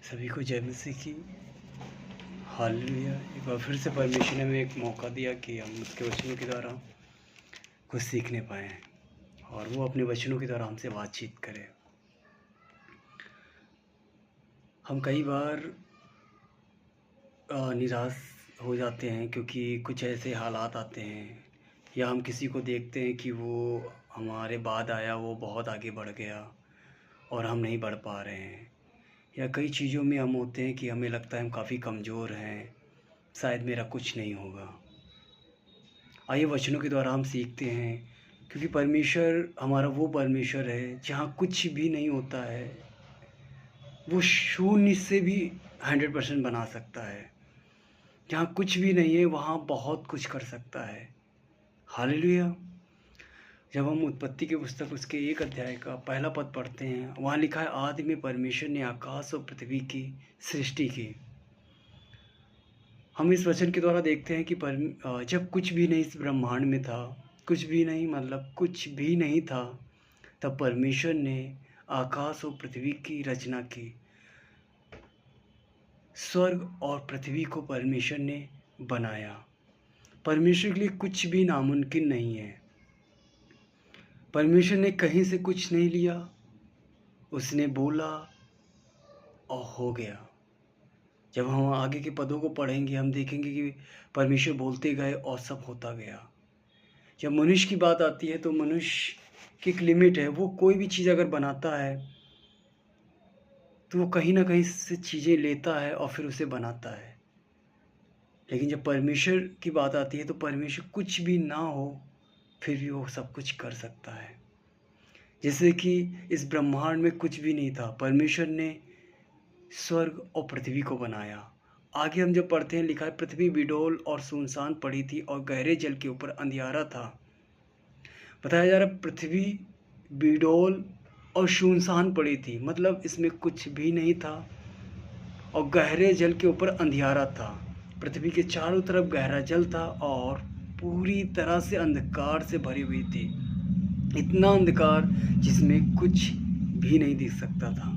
सभी को जय मसीह की। हालेलुया। एक बार फिर से परमेश्वर ने हमें एक मौका दिया कि हम उसके वचनों के द्वारा कुछ सीखने पाएँ और वो अपने वचनों के द्वारा हमसे बातचीत करे। हम कई बार निराश हो जाते हैं क्योंकि कुछ ऐसे हालात आते हैं, या हम किसी को देखते हैं कि वो हमारे बाद आया, वो बहुत आगे बढ़ गया और हम नहीं बढ़ पा रहे हैं। या कई चीज़ों में हम होते हैं कि हमें लगता है हम काफ़ी कमज़ोर हैं, शायद मेरा कुछ नहीं होगा। आइए वचनों के द्वारा हम सीखते हैं, क्योंकि परमेश्वर हमारा वो परमेश्वर है जहाँ कुछ भी नहीं होता है, वो शून्य से भी 100% बना सकता है। जहाँ कुछ भी नहीं है वहाँ बहुत कुछ कर सकता है। हालेलुया। जब हम उत्पत्ति की पुस्तक उसके 1 अध्याय का पहला पद पढ़ते हैं, वहाँ लिखा है, आदि में परमेश्वर ने आकाश और पृथ्वी की सृष्टि की। हम इस वचन के द्वारा देखते हैं कि जब कुछ भी नहीं इस ब्रह्मांड में था, कुछ भी नहीं मतलब कुछ भी नहीं था, तब परमेश्वर ने आकाश और पृथ्वी की रचना की। स्वर्ग और पृथ्वी को परमेश्वर ने बनाया। परमेश्वर के लिए कुछ भी नामुमकिन नहीं है। परमेश्वर ने कहीं से कुछ नहीं लिया, उसने बोला और हो गया। जब हम आगे के पदों को पढ़ेंगे हम देखेंगे कि परमेश्वर बोलते गए और सब होता गया। जब मनुष्य की बात आती है तो मनुष्य की एक लिमिट है, वो कोई भी चीज़ अगर बनाता है तो वो कहीं ना कहीं से चीज़ें लेता है और फिर उसे बनाता है। लेकिन जब परमेश्वर की बात आती है तो परमेश्वर कुछ भी ना हो फिर भी वो सब कुछ कर सकता है। जैसे कि इस ब्रह्मांड में कुछ भी नहीं था, परमेश्वर ने स्वर्ग और पृथ्वी को बनाया। आगे हम जब पढ़ते हैं लिखा है, पृथ्वी बिडोल और सुनसान पड़ी थी और गहरे जल के ऊपर अंधियारा था। बताया जा रहा है पृथ्वी बिडोल और सुनसान पड़ी थी, मतलब इसमें कुछ भी नहीं था और गहरे जल के ऊपर अंधियारा था। पृथ्वी के चारों तरफ गहरा जल था और पूरी तरह से अंधकार से भरी हुई थी। इतना अंधकार जिसमें कुछ भी नहीं दिख सकता था।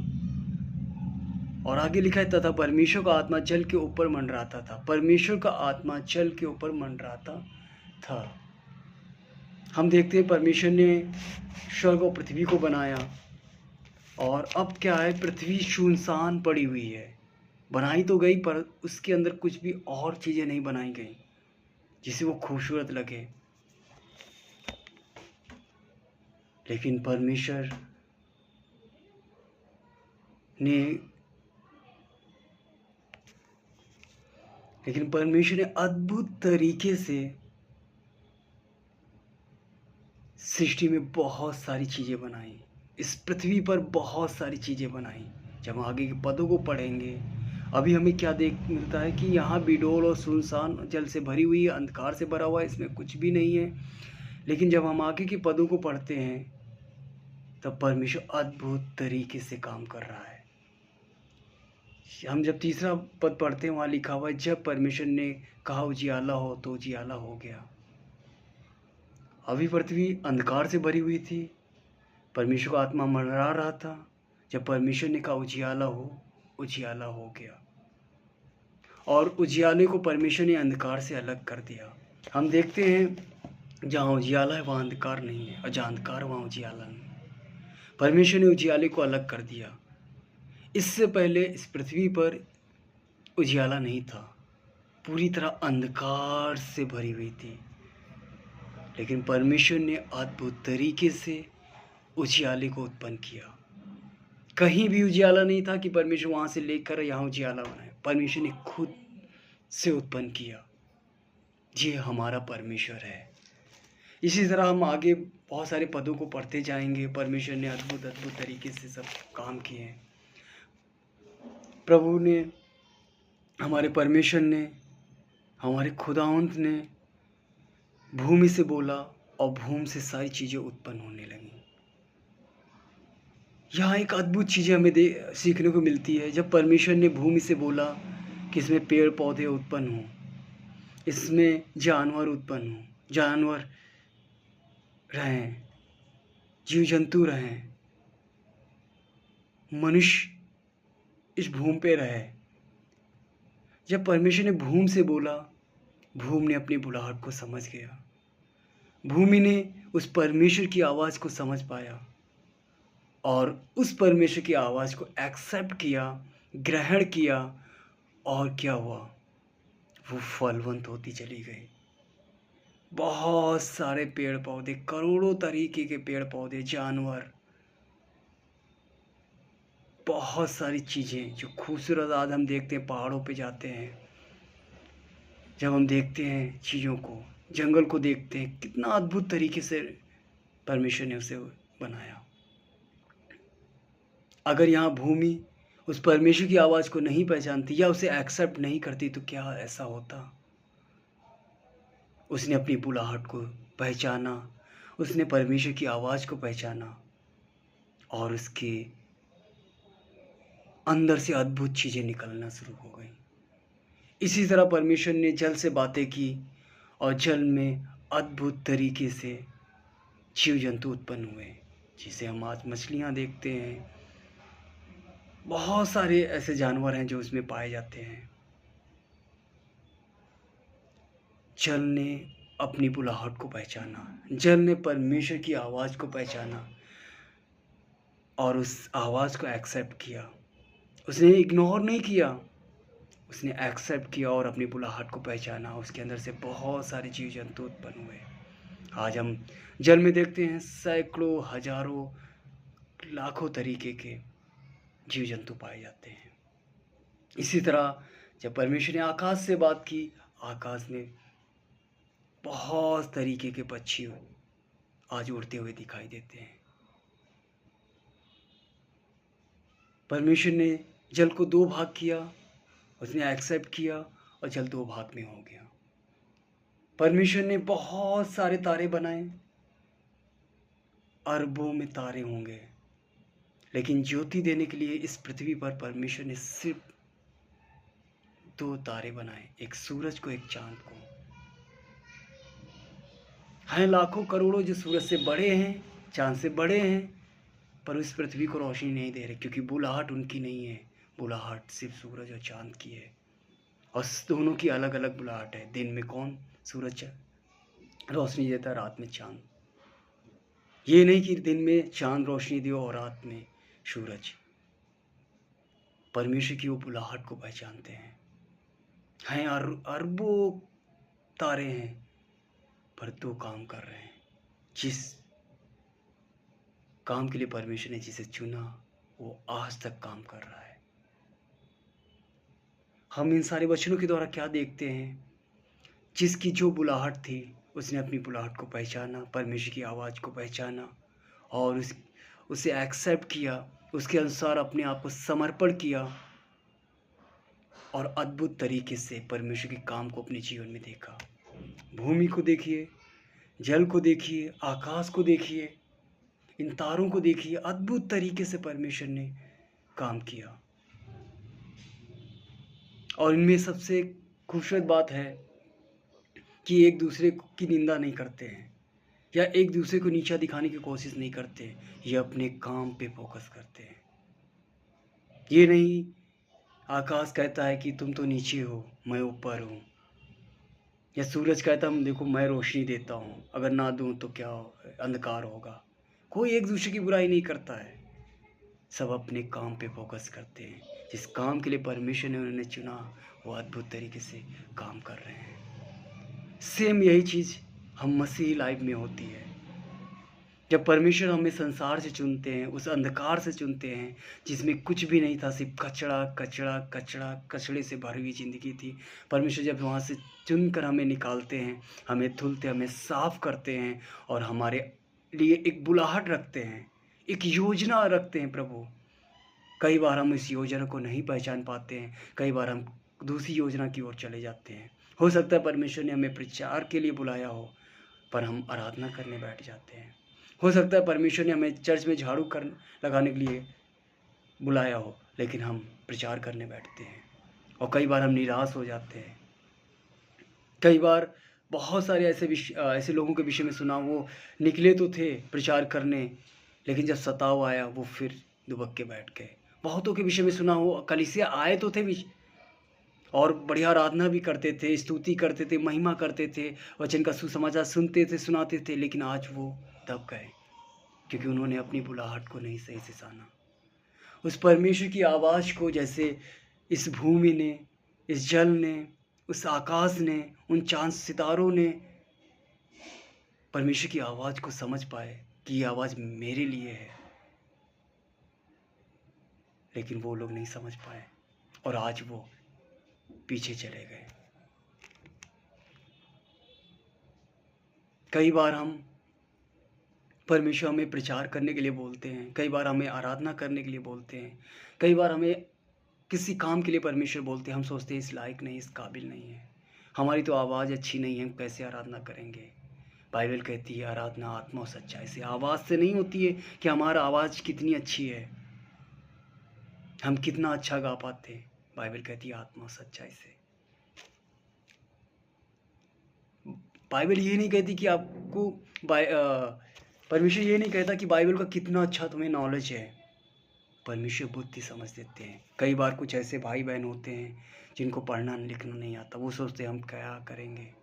और आगे लिखा है, तथा परमेश्वर का आत्मा जल के ऊपर मंडराता था। परमेश्वर का आत्मा जल के ऊपर मंडराता था। हम देखते हैं परमेश्वर ने स्वर्ग और पृथ्वी को बनाया और अब क्या है, पृथ्वी सुनसान पड़ी हुई है। बनाई तो गई पर उसके अंदर कुछ भी और चीज़ें नहीं बनाई गई जिसे वो खूबसूरत लगे। लेकिन परमेश्वर ने अद्भुत तरीके से सृष्टि में बहुत सारी चीज़ें बनाई। इस पृथ्वी पर बहुत सारी चीज़ें बनाई। जब हम आगे के पदों को पढ़ेंगे अभी हमें क्या देख मिलता है कि यहाँ बिडोल और सुनसान जल से भरी हुई है, अंधकार से भरा हुआ है, इसमें कुछ भी नहीं है। लेकिन जब हम आगे के पदों को पढ़ते हैं तब परमेश्वर अद्भुत तरीके से काम कर रहा है। हम जब तीसरा पद पढ़ते हैं वहाँ लिखा हुआ है, जब परमेश्वर ने कहा उजियाला हो तो उजियाला हो गया। अभी पृथ्वी अंधकार से भरी हुई थी, परमेश्वर का आत्मा मंडरा रहा था। जब परमेश्वर ने कहा उजियाला हो, उजियाला हो गया और उजियाले को परमेश्वर ने अंधकार से अलग कर दिया। हम देखते हैं जहाँ उजियाला है वहाँ अंधकार नहीं है और जहाँ अंधकार है वहाँ उजियाला नहीं है। परमेश्वर ने उजियाले को अलग कर दिया। इससे पहले इस पृथ्वी पर उजियाला नहीं था, पूरी तरह अंधकार से भरी हुई थी। लेकिन परमेश्वर ने अद्भुत तरीके से उजियाले को उत्पन्न किया। कहीं भी उजियाला नहीं था कि परमेश्वर वहाँ से लेकर यहाँ उजियाला बनाए। परमेश्वर ने खुद से उत्पन्न किया। ये हमारा परमेश्वर है। इसी तरह हम आगे बहुत सारे पदों को पढ़ते जाएंगे। परमेश्वर ने अद्भुत अद्भुत तरीके से सब काम किए हैं। प्रभु ने, हमारे परमेश्वर ने, हमारे खुदावंत ने भूमि से बोला और भूमि से सारी चीज़ें उत्पन्न होने लगी। यहाँ एक अद्भुत चीज़ हमें सीखने को मिलती है। जब परमेश्वर ने भूमि से बोला कि इसमें पेड़ पौधे उत्पन्न हों, इसमें जानवर उत्पन्न हों, जानवर रहें, जीव जंतु रहें, मनुष्य इस भूमि पे रहे। जब परमेश्वर ने भूमि से बोला, भूमि ने अपनी बुलाहट को समझ गया। भूमि ने उस परमेश्वर की आवाज़ को समझ पाया और उस परमेश्वर की आवाज़ को एक्सेप्ट किया, ग्रहण किया, और क्या हुआ, वो फलवंत होती चली गई। बहुत सारे पेड़ पौधे, करोड़ों तरीके के पेड़ पौधे, जानवर, बहुत सारी चीज़ें जो खूबसूरत आज हम देखते हैं, पहाड़ों पे जाते हैं, जब हम देखते हैं चीज़ों को, जंगल को देखते हैं, कितना अद्भुत तरीके से परमेश्वर ने उसे बनाया। अगर यहाँ भूमि उस परमेश्वर की आवाज़ को नहीं पहचानती या उसे एक्सेप्ट नहीं करती तो क्या ऐसा होता। उसने अपनी बुलाहट को पहचाना, उसने परमेश्वर की आवाज़ को पहचाना और उसके अंदर से अद्भुत चीज़ें निकलना शुरू हो गई। इसी तरह परमेश्वर ने जल से बातें की और जल में अद्भुत तरीके से जीव जंतु उत्पन्न हुए, जिसे हम आज मछलियाँ देखते हैं। बहुत सारे ऐसे जानवर हैं जो उसमें पाए जाते हैं। जल ने अपनी बुलाहट को पहचाना, जल ने परमेश्वर की आवाज़ को पहचाना और उस आवाज़ को एक्सेप्ट किया। उसने इग्नोर नहीं किया, उसने एक्सेप्ट किया और अपनी बुलाहट को पहचाना। उसके अंदर से बहुत सारे जीव जंतु उत्पन्न हुए। आज हम जल में देखते हैं सैकड़ों, हजारों, लाखों तरीके के जीव जंतु पाए जाते हैं। इसी तरह जब परमेश्वर ने आकाश से बात की, आकाश में बहुत तरीके के पक्षी आज उड़ते हुए दिखाई देते हैं। परमेश्वर ने जल को 2 भाग किया, उसने एक्सेप्ट किया और जल 2 भाग में हो गया। परमेश्वर ने बहुत सारे तारे बनाए, अरबों में तारे होंगे, लेकिन ज्योति देने के लिए इस पृथ्वी पर परमेश्वर ने सिर्फ 2 तारे बनाए, एक सूरज को, एक चांद को। हैं लाखों करोड़ों जो सूरज से बड़े हैं, चांद से बड़े हैं, पर उस पृथ्वी को रोशनी नहीं दे रहे, क्योंकि बुलाहट उनकी नहीं है। बुलाहट सिर्फ सूरज और चांद की है, और दोनों की अलग अलग बुलाहट है। दिन में कौन सूरज रोशनी देता है, रात में चांद। ये नहीं कि दिन में चांद रोशनी दे और रात में सूरज। परमेश्वर की वो बुलाहट को पहचानते हैं अरबों तारे हैं, पर 2 काम कर रहे हैं। जिस काम के लिए परमेश्वर ने जिसे चुना, वो आज तक काम कर रहा है। हम इन सारे वचनों के द्वारा क्या देखते हैं? जिसकी जो बुलाहट थी, उसने अपनी बुलाहट को पहचाना, परमेश्वर की आवाज़ को पहचाना और उसे एक्सेप्ट किया, उसके अनुसार अपने आप को समर्पण किया और अद्भुत तरीके से परमेश्वर के काम को अपने जीवन में देखा। भूमि को देखिए, जल को देखिए, आकाश को देखिए, इन तारों को देखिए, अद्भुत तरीके से परमेश्वर ने काम किया। और इनमें सबसे खूबसूरत बात है कि एक दूसरे की निंदा नहीं करते हैं या एक दूसरे को नीचा दिखाने की कोशिश नहीं करते। ये अपने काम पे फोकस करते हैं। ये नहीं आकाश कहता है कि तुम तो नीचे हो, मैं ऊपर हूँ, या सूरज कहता है देखो मैं रोशनी देता हूँ, अगर ना दूँ तो क्या अंधकार होगा। कोई एक दूसरे की बुराई नहीं करता है, सब अपने काम पे फोकस करते हैं। जिस काम के लिए परमेश्वर ने उन्हें चुना, वो अद्भुत तरीके से काम कर रहे हैं। सेम यही चीज़ हम मसीही लाइफ में होती है। जब परमेश्वर हमें संसार से चुनते हैं, उस अंधकार से चुनते हैं जिसमें कुछ भी नहीं था, सिर्फ कचड़ा कचड़ा कचड़ा, कचड़े से भरी हुई ज़िंदगी थी। परमेश्वर जब वहाँ से चुनकर हमें निकालते हैं, हमें धुलते, हमें साफ करते हैं और हमारे लिए एक बुलाहट रखते हैं, एक योजना रखते हैं प्रभु। कई बार हम इस योजना को नहीं पहचान पाते हैं, कई बार हम दूसरी योजना की ओर चले जाते हैं। हो सकता है परमेश्वर ने हमें प्रचार के लिए बुलाया हो, पर हम आराधना करने बैठ जाते हैं। हो सकता है परमेश्वर ने हमें चर्च में झाड़ू लगाने के लिए बुलाया हो, लेकिन हम प्रचार करने बैठते हैं और कई बार हम निराश हो जाते हैं। कई बार बहुत सारे ऐसे लोगों के विषय में सुना, वो निकले तो थे प्रचार करने, लेकिन जब सताव आया वो फिर दुबक के बैठ गए। बहुतों के विषय में सुना हो, कलीसिया आए तो थे और बढ़िया आराधना भी करते थे, स्तुति करते थे, महिमा करते थे, वचन का सुसमाचार सुनते थे, सुनाते थे, लेकिन आज वो दब गए क्योंकि उन्होंने अपनी बुलाहट को नहीं सही से जाना। उस परमेश्वर की आवाज़ को जैसे इस भूमि ने, इस जल ने, उस आकाश ने, उन चाँद सितारों ने परमेश्वर की आवाज़ को समझ पाए कि ये आवाज़ मेरे लिए है, लेकिन वो लोग नहीं समझ पाए और आज वो पीछे चले गए। कई बार हम परमेश्वर हमें प्रचार करने के लिए बोलते हैं, कई बार हमें आराधना करने के लिए बोलते हैं, कई बार हमें किसी काम के लिए परमेश्वर बोलते हैं, हम सोचते हैं इस लायक नहीं, इस काबिल नहीं है, हमारी तो आवाज़ अच्छी नहीं है, हम कैसे आराधना करेंगे। बाइबल कहती है आराधना आत्मा और सच्चाई से, आवाज़ से नहीं होती है कि हमारा आवाज़ कितनी अच्छी है, हम कितना अच्छा गा पाते हैं। बाइबल कहती है आत्मा और सच्चाई से। बाइबल ये नहीं कहती कि आपको परमेश्वर ये नहीं कहता कि बाइबल का कितना अच्छा तुम्हें नॉलेज है। परमेश्वर बुद्धि समझ देते हैं। कई बार कुछ ऐसे भाई बहन होते हैं जिनको पढ़ना लिखना नहीं आता, वो सोचते हैं हम क्या करेंगे,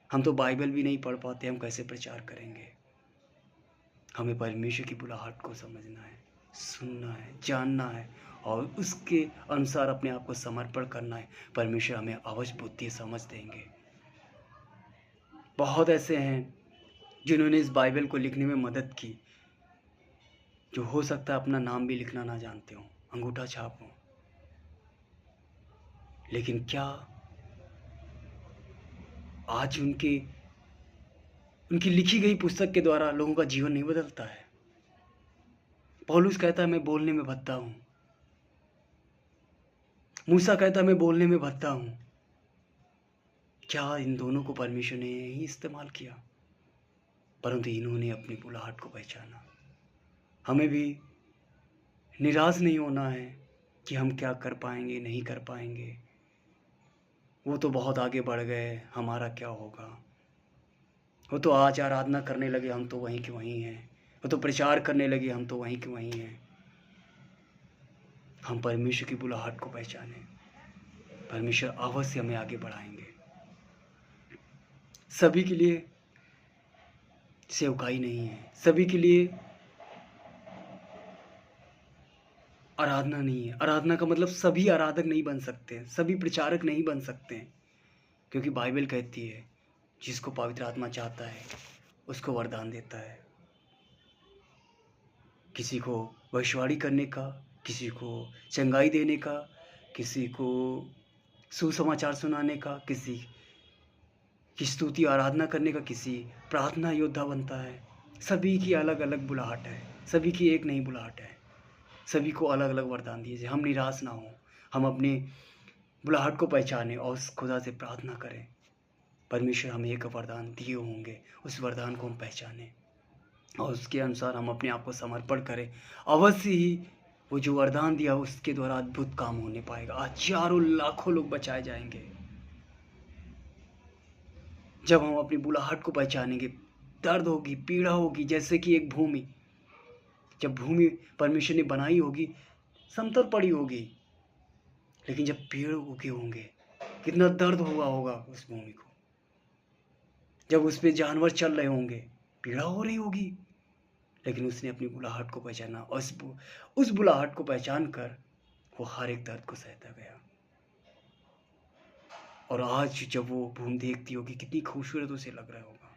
हम तो बाइबल भी नहीं पढ़ पाते, हम कैसे प्रचार करेंगे। हमें परमेश्वर की बुलाहट को समझना है, सुनना है, जानना है और उसके अनुसार अपने आप को समर्पण करना है। परमेश्वर हमें अवश्य बुद्धि समझ देंगे। बहुत ऐसे हैं जिन्होंने इस बाइबल को लिखने में मदद की, जो हो सकता है अपना नाम भी लिखना ना जानते हो, अंगूठा छाप हो, लेकिन क्या आज उनकी लिखी गई पुस्तक के द्वारा लोगों का जीवन नहीं बदलता है। पौलुस कहता है मैं बोलने में भद्दा हूं, मूसा कहता है मैं बोलने में भद्दा हूं। क्या इन दोनों को परमेश्वर ने ही इस्तेमाल किया? परंतु इन्होंने अपनी बुलाहट को पहचाना। हमें भी निराश नहीं होना है कि हम क्या कर पाएंगे, नहीं कर पाएंगे, वो तो बहुत आगे बढ़ गए, हमारा क्या होगा। वो तो आज आराधना करने लगे, हम तो वहीं के वहीं हैं। वो तो प्रचार करने लगे, हम तो वहीं के वहीं हैं। हम परमेश्वर की बुलाहट को पहचानें, परमेश्वर अवश्य हमें आगे बढ़ाएंगे। सभी के लिए सेवकाई नहीं है, सभी के लिए आराधना नहीं है। आराधना का मतलब सभी आराधक नहीं बन सकते, सभी प्रचारक नहीं बन सकते, क्योंकि बाइबल कहती है जिसको पवित्र आत्मा चाहता है उसको वरदान देता है। किसी को भविष्यवाणी करने का, किसी को चंगाई देने का, किसी को सुसमाचार सुनाने का, किसी की स्तुति आराधना करने का, किसी प्रार्थना योद्धा बनता है। सभी की अलग अलग बुलाहट है, सभी की एक नहीं बुलाहट है, सभी को अलग अलग वरदान दिए जाए। हम निराश ना हो, हम अपनी बुलाहट को पहचानें और उस खुदा से प्रार्थना करें। परमेश्वर हमें एक वरदान दिए होंगे, उस वरदान को हम पहचानें और उसके अनुसार हम अपने आप को समर्पण करें। अवश्य ही वो जो वरदान दिया उसके द्वारा अद्भुत काम होने पाएगा। हजारों लाखों लोग बचाए जाएंगे जब हम अपनी बुलाहट को पहचानेंगे। दर्द होगी, पीड़ा होगी, जैसे कि एक भूमि, जब भूमि परमेश्वर ने बनाई होगी समतल पड़ी होगी, लेकिन जब पेड़ उगे होंगे कितना दर्द हुआ होगा उस भूमि को। जब उस पे जानवर चल रहे होंगे पीड़ा हो रही होगी, लेकिन उसने अपनी बुलाहट को पहचाना और उस बुलाहट को पहचान कर वो हर एक दर्द को सहता गया। और आज जब वो भूमि देखती होगी कितनी खूबसूरत उसे लग रहा होगा।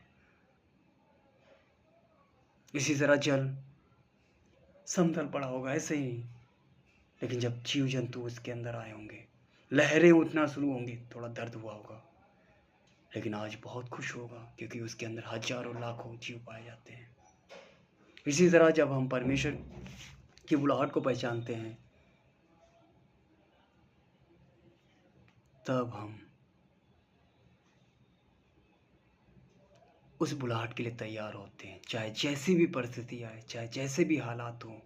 इसी तरह जल समतल पड़ा होगा ऐसे ही, लेकिन जब जीव जंतु उसके अंदर आए होंगे, लहरें उठना शुरू होंगी, थोड़ा दर्द हुआ होगा, लेकिन आज बहुत खुश होगा क्योंकि उसके अंदर हजारों लाखों जीव पाए जाते हैं। इसी तरह जब हम परमेश्वर की बुलाहट को पहचानते हैं तब हम उस बुलाहट के लिए तैयार होते हैं। चाहे जैसी भी परिस्थिति आए, चाहे जैसे भी हालात हों,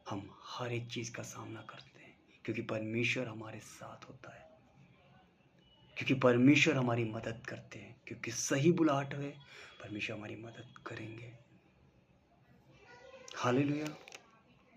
हम हर एक चीज़ का सामना करते हैं क्योंकि परमेश्वर हमारे साथ होता है, क्योंकि परमेश्वर हमारी मदद करते हैं, क्योंकि सही बुलाहट है परमेश्वर हमारी मदद करेंगे। हालेलुया।